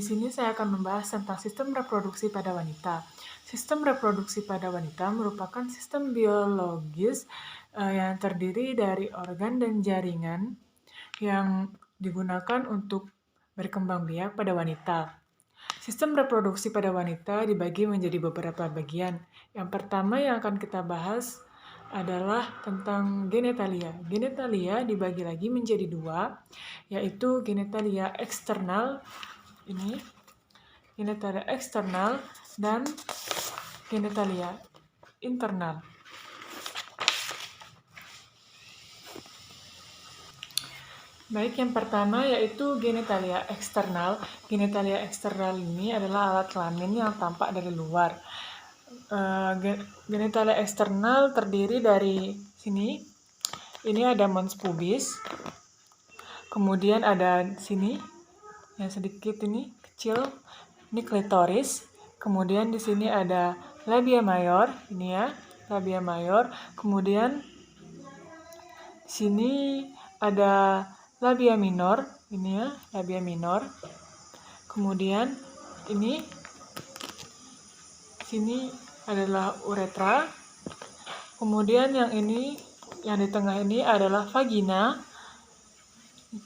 sini saya akan membahas tentang sistem reproduksi pada wanita. Sistem reproduksi pada wanita merupakan sistem biologis yang terdiri dari organ dan jaringan yang digunakan untuk berkembang biak pada wanita. Sistem reproduksi pada wanita dibagi menjadi beberapa bagian. Yang pertama yang akan kita bahas adalah tentang genitalia. Genitalia dibagi lagi menjadi dua, yaitu genitalia eksternal, ini genitalia eksternal dan genitalia internal. Baik, yang pertama yaitu genitalia eksternal. Genitalia eksternal ini adalah alat kelamin yang tampak dari luar. Genitalia eksternal terdiri dari sini. Ini ada mons pubis. Kemudian ada sini yang sedikit ini kecil. Ini klitoris. Kemudian di sini ada labia mayor, ini ya, labia mayor. Kemudian di sini ada labia minor, ini ya, labia minor. Kemudian ini sini adalah uretra. Kemudian yang ini, yang di tengah ini adalah vagina.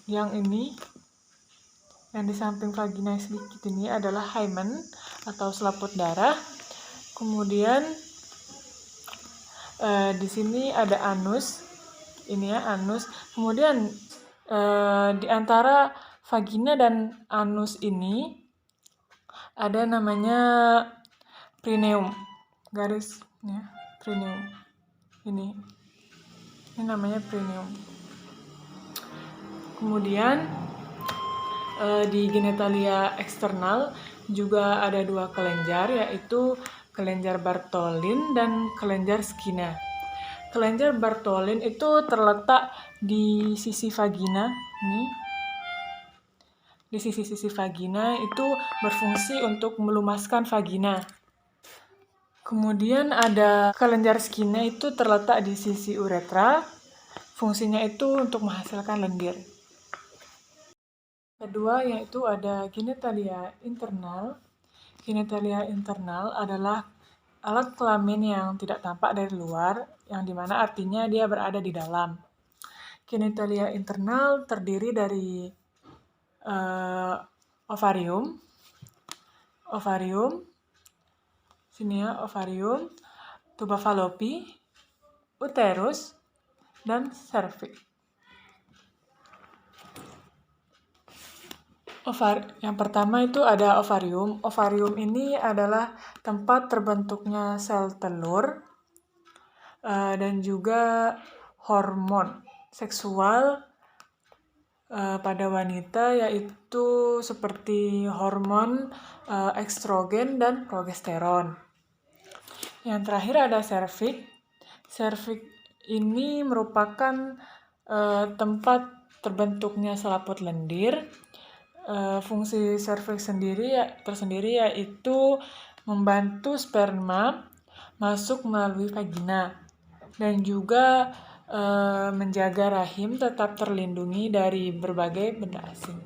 Yang ini, yang di samping vagina sedikit ini adalah hymen atau selaput darah. Kemudian di sini ada anus, ini ya, anus. Kemudian di antara vagina dan anus ini ada namanya perineum, garisnya perineum. Ini namanya perineum. Kemudian di genitalia eksternal juga ada dua kelenjar, yaitu kelenjar Bartholin dan kelenjar Skinner. Kelenjar Bartholin itu terletak di sisi vagina, nih. Di sisi vagina itu berfungsi untuk melumaskan vagina. Kemudian ada kelenjar Skinner itu terletak di sisi uretra. Fungsinya itu untuk menghasilkan lendir. Kedua yaitu ada genitalia internal. Genitalia internal adalah alat kelamin yang tidak tampak dari luar, yang dimana artinya dia berada di dalam. Genitalia internal terdiri dari ovarium, sini ya, ovarium, tuba fallopi, uterus, dan cervix. Yang pertama itu ada ovarium. Ovarium ini adalah tempat terbentuknya sel telur dan juga hormon seksual pada wanita, yaitu seperti hormon estrogen dan progesteron. Yang terakhir ada cervix. Cervix ini merupakan tempat terbentuknya selaput lendir. Fungsi cervix tersendiri yaitu membantu sperma masuk melalui vagina dan juga menjaga rahim tetap terlindungi dari berbagai benda asing.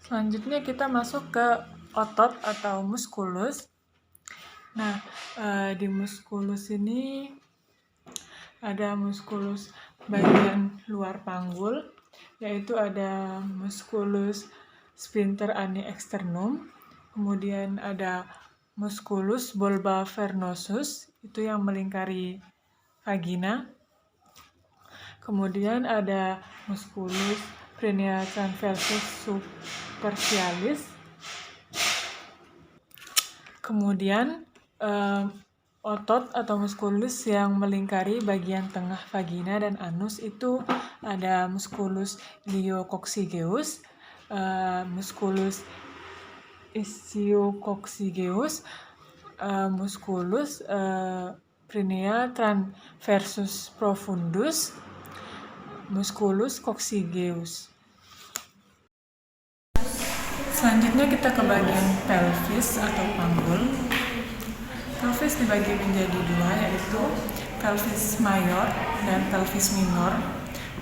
Selanjutnya kita masuk ke otot atau muskulus. Nah, di muskulus ini ada muskulus bagian luar panggul, yaitu ada musculus sphincter ani externum, kemudian ada musculus bulba vernosus, itu yang melingkari vagina, kemudian ada musculus prenea transversus superficialis, kemudian otot atau muskulus yang melingkari bagian tengah vagina dan anus itu ada musculus iliococcygeus, musculus ischiococcygeuus, musculus prenea transversus profundus, musculus coccygeus. Selanjutnya kita ke bagian pelvis atau panggul. Pelvis dibagi menjadi dua, yaitu pelvis mayor dan pelvis minor.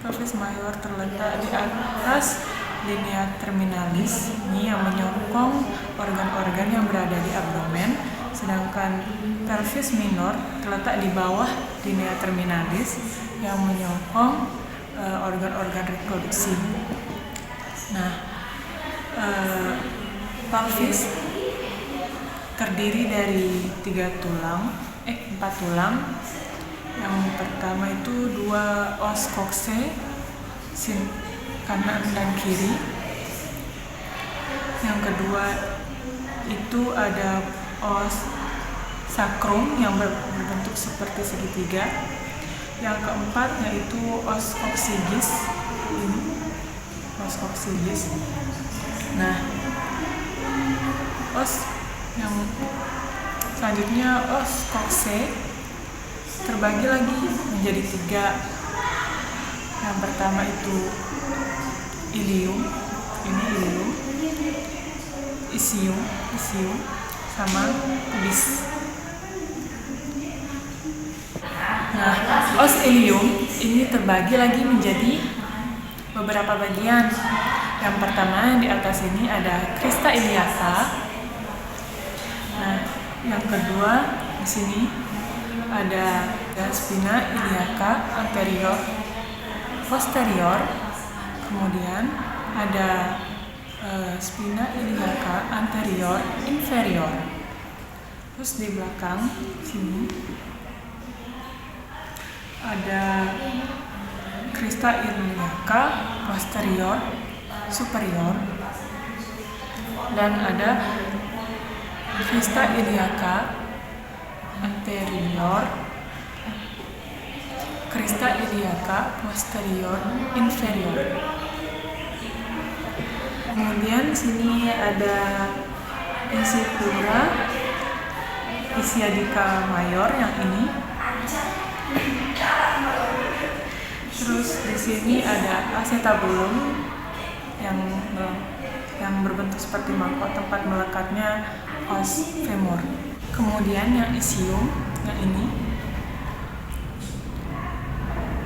Pelvis mayor terletak di atas linea terminalis ini yang menyokong organ-organ yang berada di abdomen, sedangkan pelvis minor terletak di bawah linea terminalis yang menyokong organ-organ reproduksi. Nah, pelvis terdiri dari 4 tulang. Yang pertama itu 2 os coxae, kanan dan kiri. Yang kedua itu ada os sacrum yang berbentuk seperti segitiga. Yang keempat yaitu os coccygeus. Ini os coccygeus. Nah, os yang selanjutnya os coxae terbagi lagi menjadi 3. Yang pertama itu ilium, ini ilium, isium sama pubis. Nah, os ilium ini terbagi lagi menjadi beberapa bagian. Yang pertama yang di atas ini ada crista iliaca. Nah, yang kedua di sini ada spina iliaca anterior, posterior. Kemudian ada spina iliaca anterior, inferior. Terus di belakang sini ada crista iliaca posterior, superior, dan ada crista iliaca anterior, crista iliaca posterior, inferior. Kemudian sini ada insipura ischiadica mayor yang ini. Terus di sini ada acetabulum yang berbentuk seperti mangkok, tempat melekatnya os femur. Kemudian yang isium yang ini.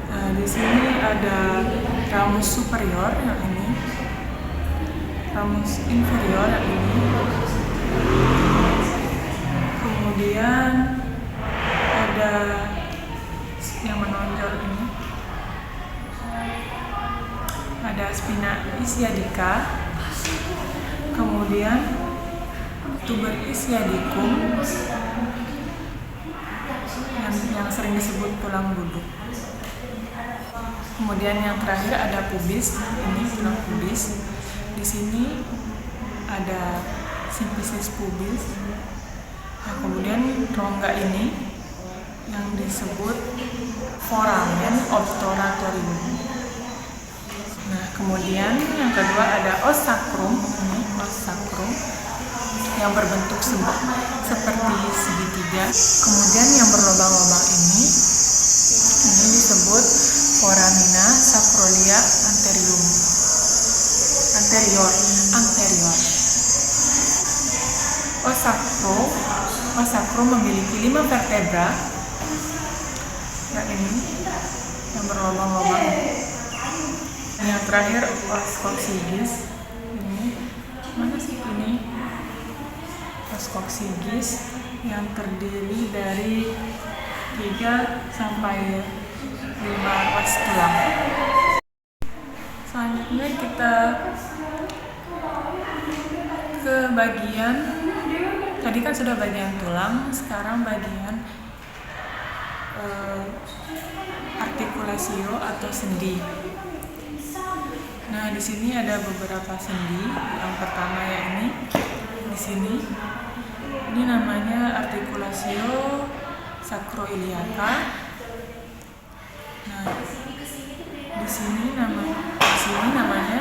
Nah, di sini ada ramus superior yang ini, ramus inferior yang ini. Kemudian ada yang menonjol ini, ada spina ischiadica. Kemudian tuber ischiadicum yang sering disebut tulang buduk. Kemudian yang terakhir ada pubis, ini tulang pubis. Di sini ada symphysis pubis. Nah, kemudian rongga ini yang disebut foramen obturatorium. Nah, kemudian yang kedua ada os sacrum, ini os sacrum yang berbentuk seperti segitiga. Kemudian yang berlubang-lubang ini disebut foramina sacrolia anterior. Os sacrum memiliki 5 vertebra. Nah, ini yang berlubang-lubang. Yang terakhir os coccygeus. Ini mana sih ini? Os coccygeus yang terdiri dari 3 sampai 5 os tulang. Selanjutnya kita ke bagian, tadi kan sudah bagian tulang, sekarang bagian artikulasio atau sendi. Nah, di sini ada beberapa sendi. Yang pertama ya ini, di sini. Ini namanya artikulasio sacroiliaca. Nah, di sini namanya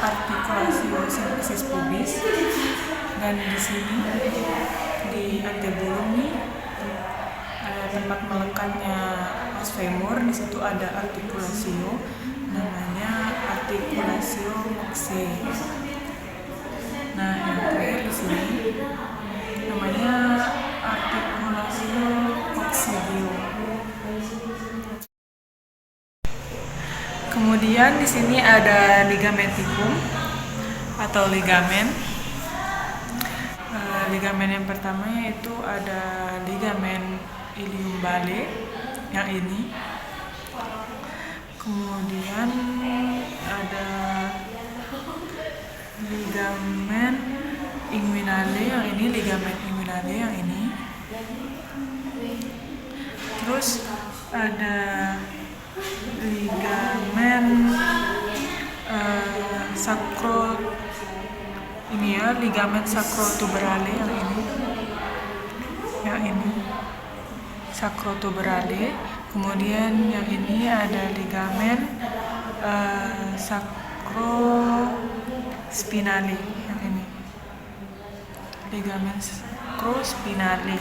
artikulasio symphysis pubis. Dan di sini di antebulum nih ada tempat melekatnya os femur. Di situ ada artikulasio, namanya artikulasio coxae. Nah, yang terakhir di sini namanya artikulasio coccygeum. Kemudian di sini ada ligamen ticum atau ligamen. Ligamen yang pertama yaitu ada ligamen ilium vale yang ini. Kemudian ada ligamen inguinale yang ini, ligamen inguinale yang ini. Terus ada ligamen ligamen sacrotuberale yang ini sacrotuberale. Kemudian yang ini ada ligamen sacrospinale yang ini, ligamen sacrospinale.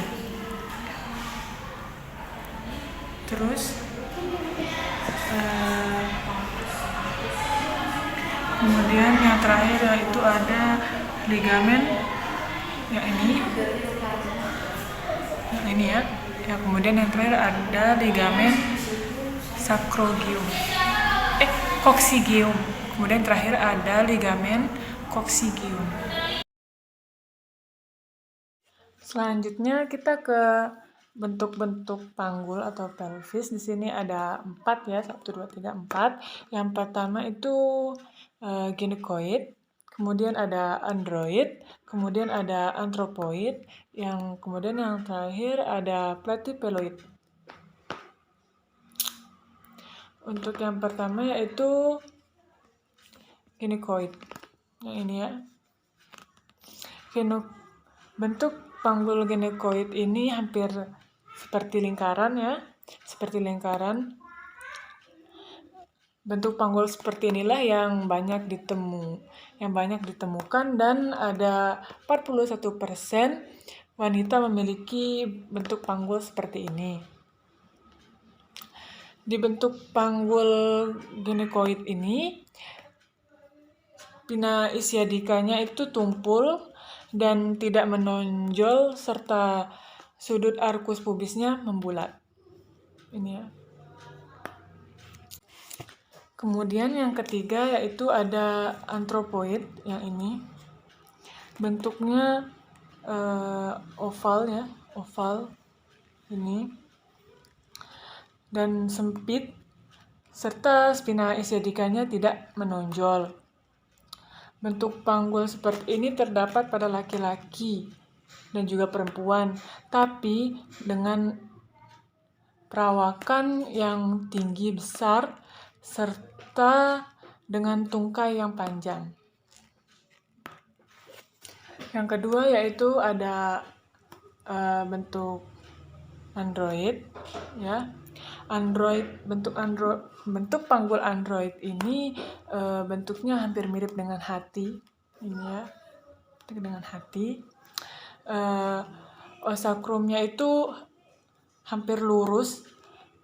Terus kemudian yang terakhir yaitu ada ligamen yang ini ya. Kemudian yang terakhir ada ligamen coccygeum. Kemudian terakhir ada ligamen coccygeum. Selanjutnya kita ke bentuk-bentuk panggul atau pelvis. Di sini ada 4 ya, 1, 2, 3, 4. Yang pertama itu gynecoid, kemudian ada android, kemudian ada anthropoid, kemudian yang terakhir ada platypeloid. Untuk yang pertama yaitu gynecoid, yang ini ya. Bentuk panggul gynecoid ini hampir seperti lingkaran ya, Bentuk panggul seperti inilah yang banyak ditemukan dan ada 41% wanita memiliki bentuk panggul seperti ini. Di bentuk panggul gynecoid ini, pinna ischiadicanya itu tumpul dan tidak menonjol serta sudut arcus pubisnya membulat. Ini ya. Kemudian yang ketiga yaitu ada anthropoid yang ini. Bentuknya oval ya, oval ini. Dan sempit serta spina ischiadicanya tidak menonjol. Bentuk panggul seperti ini terdapat pada laki-laki dan juga perempuan, tapi dengan perawakan yang tinggi besar serta dengan tungkai yang panjang. Yang kedua yaitu ada bentuk android ya. Bentuk panggul android ini bentuknya hampir mirip dengan hati, ini ya, dengan hati. Osakrumnya itu hampir lurus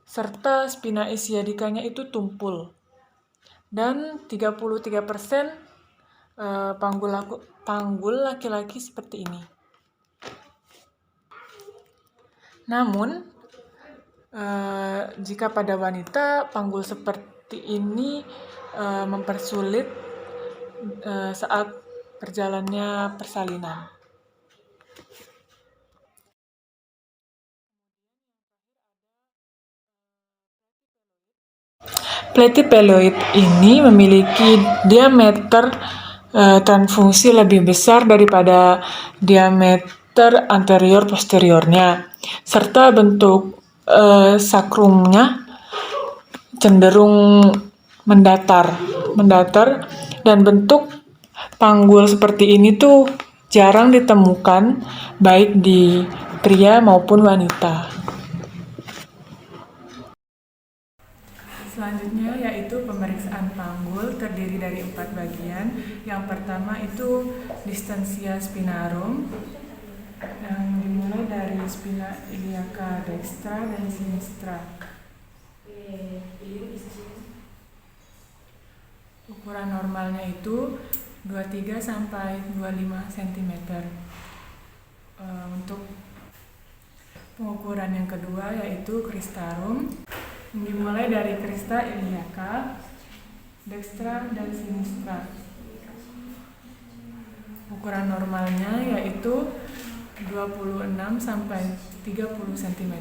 serta spina ischiadicanya itu tumpul. Dan 33% panggul laki-laki seperti ini. Namun jika pada wanita panggul seperti ini mempersulit saat berjalannya persalinan. Platypeloid ini memiliki diameter transfungsi lebih besar daripada diameter anterior posteriornya, serta bentuk sakrumnya cenderung mendatar, dan bentuk panggul seperti ini tuh jarang ditemukan baik di pria maupun wanita. Selanjutnya yaitu pemeriksaan panggul terdiri dari 4 bagian. Yang pertama itu distensia spinarum, yang dimulai dari spina iliaca dextra dan sinistra. Ukuran normalnya itu 23 sampai 25 cm. Untuk pengukuran yang kedua yaitu cristarum, dimulai dari crista iliaca dekstra dan sinistra. Ukuran normalnya yaitu 26 sampai 30 cm.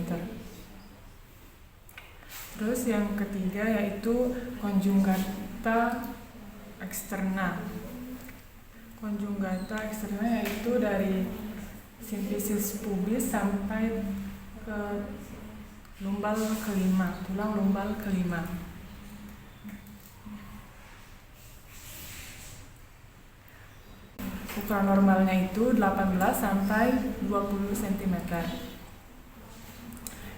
Terus yang ketiga yaitu konjugata eksterna. Konjugata eksterna yaitu dari simfisis pubis sampai ke lumbal kelima, tulang lumbal kelima. Ukuran normalnya itu 18 sampai 20 cm.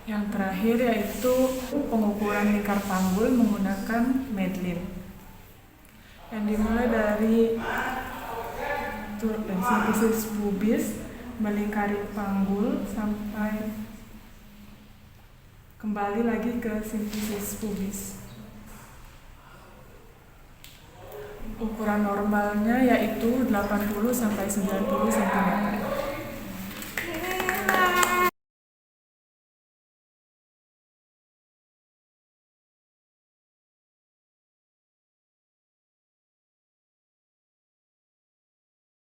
Yang terakhir yaitu pengukuran lingkar panggul menggunakan Medlin. Yang dimulai dari simfisis pubis melingkari panggul sampai kembali lagi ke simfisis pubis. Ukuran normalnya yaitu 80 sampai 90 cm.